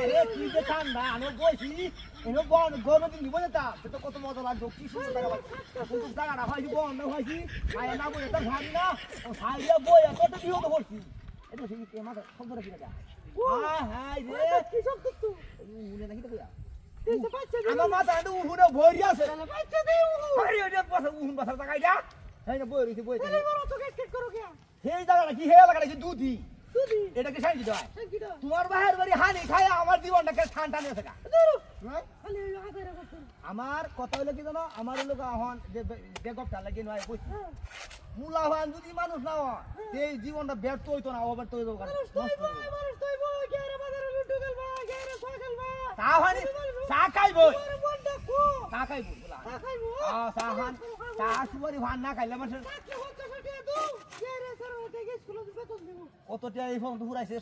রে কি যে ঠান্ডা আমি বইছি এনো বন গরম দিন দিব না তা তো কত মজা লাগবে কি সুন্দর জায়গা কিন্তু জায়গাটা হয়ছি বন না হয়ছি আয় না বই এটা ভাবি না ভাইয়া বই কত বিহত করছি এটা ঠিক কি মাথা খবরটা কি লাগা হ্যাঁ হ্যাঁ রে কি সব দেখতো উনে নাকি তো কইয়া তেছে বাচ্চা আমার মাথা আন্দু উহুনে ভরি আছে বাচ্চা দে আরে ওটা পাশে উহুন পাশে তাকাই যা এই না বই রইছে বই আরে বড় তো কেট করো কে সেই জায়গাটা কি হে লাগাটা কি দুধি তুই এটা কি শান্তি দেয় সাকিটা তোমার বাহির বাড়ি হানি খায় আমার জীবনটাকে ঠান্ডা নিয়ে থাকা ধরো খালি আগারে করতে আমার কথা হলো কি জানো আমার লোক এখন যে বেগপটা লাগে নয় বুঝছি মুলাহান যদি মানুষ না হয় এই জীবনটা ব্যর্থ হইতো না ব্যর্থ হইতো মানুষ তুই বই গেরে বাজারে লুটু গেলবা গেরে সকালবা চা হানি চা খাইবো তোর বলটা কো চা খাইবো বলা চা খাইবো চা হান চা সুপারি ভান না খাইলে মানুষ কি হচ্ছে সেটা তো গেরে স্যার ওতে গিয়ে স্কুলে বেতন দিব কতটা এই ফোন হুরাইছে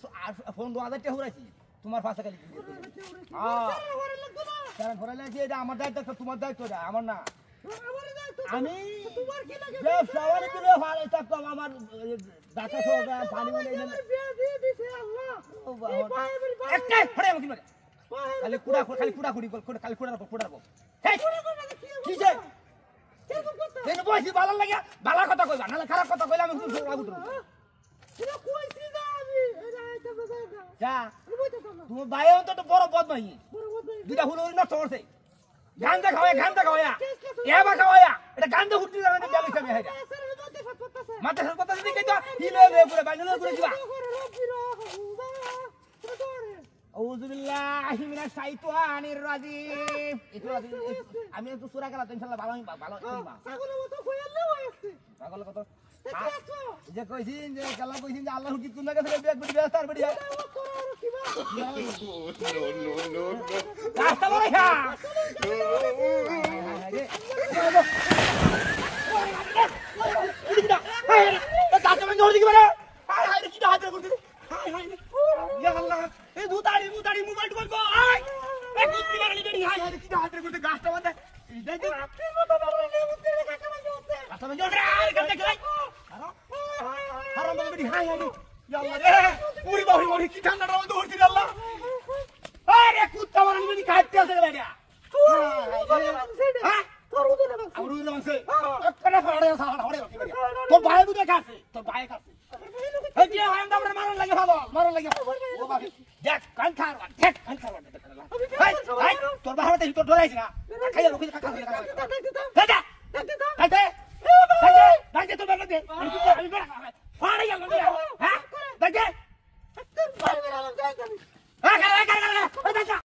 ফোন 2000 টাকা হুরাইছি তোমার পাশে খালি ওরে লাগতো না কারণ ঘরে যে এটা আমার দায়িত্ব তোমার দায়িত্ব এটা আমার না আমারে দাও তো আমি তোমার কি লাগে যে সবারই দিলে ভালো থাকতাম আমার ডাটা সোগা পানি বলে এনে বিয়ে দিয়ে দিছে আল্লাহ এই ভাই ভাই একটা ফড়ে আমাকে মারে খালি কুড়া কুড়ি খালি কুড়া রাখো হেই কি যে কেন বসি ভালো লাগে ভালো কথা কইবা নালে খারাপ কথা কইলে আমি খুব রাগ উঠব এটা কইছি না আমি এটা আইতা বাজার না যা বইতে তো না তুমি ভাই অন্তত বড় বদমাই বড় বড় দুটা হুলো নষ্ট করছে গান্দা খাওয়া এবা খাওয়া এটা গান্দা হুট্টি যাবে না বেলে খাবে হাইটা স্যার মধ্যে ফটফটাছে মাথা সরপতা দিকে কইতো হিলে রে পুরো বাইলে করে দিবা আউযু বিল্লাহি মিনাশ শাইতানির রাজিম আমি একটু সূরা গেলাম ইনশাআল্লাহ ভালো কইবা ছাগলের মতো কইলে হইছে পাগল কত যে কইছিন যে কালা কইছিন যে আল্লাহ কি তুমি কাছে ব্যাগ বডি ব্যস্ত আর বডি হয় নো রাস্তা বড় হ্যাঁ দাঁত আমি ধরে দিকে বলে হাই হাই কি হাত করতে হাই হাই ইয়া আল্লাহ এই দুতাড়ি মোবাইল টোবাইল কো আই এই কুত্তি মারলি দেনি হাই হাই কি হাত করতে গাছটা বন্ধ এইটা যে আপনি মতো মারলে মুতে গাছটা বন্ধ হচ্ছে গাছটা বন্ধ রে আর করতে গলাই হারাম বন্ধ হাই হাই ইয়া আল্লাহ রে পুরি বাহি কি ঠান্ডা বন্ধ হচ্ছে আল্লাহ আরে কুত্তা মারলি দেনি কাটতে আছে লাগা হ্যাঁ তোর উদরে মাংস একটা ফাড়ে সাড়া হড়ে তো ভাই বুঝে কাছে তো ভাই কাছে এই যে হয় আমরা মারন লাগে ও বাকি দেখ কান খাওয়া দেখ কান খাওয়া ভাই তোর বাহাতে তো ডরাইছ না খাইয়া রুখি কাকা দাদা দাদা তো বাবা দে আমি বড় ফাড়ে গেল হ্যাঁ দাদা